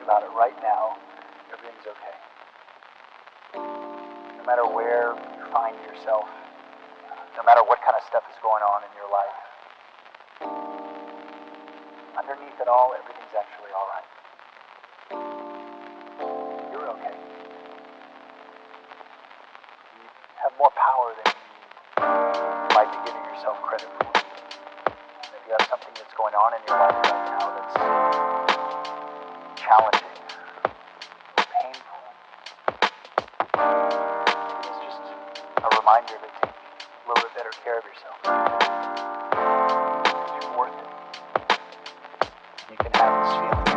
about it right now, everything's okay. No matter where you find yourself, no matter what kind of stuff is going on in your life, underneath it all, everything's actually all right. You're okay. You have more power than you might be giving yourself credit for. If you have something that's going on in your life right now that's challenging, painful, it's just a reminder to take a little bit better care of yourself. Because you're worth it. You can have this feeling.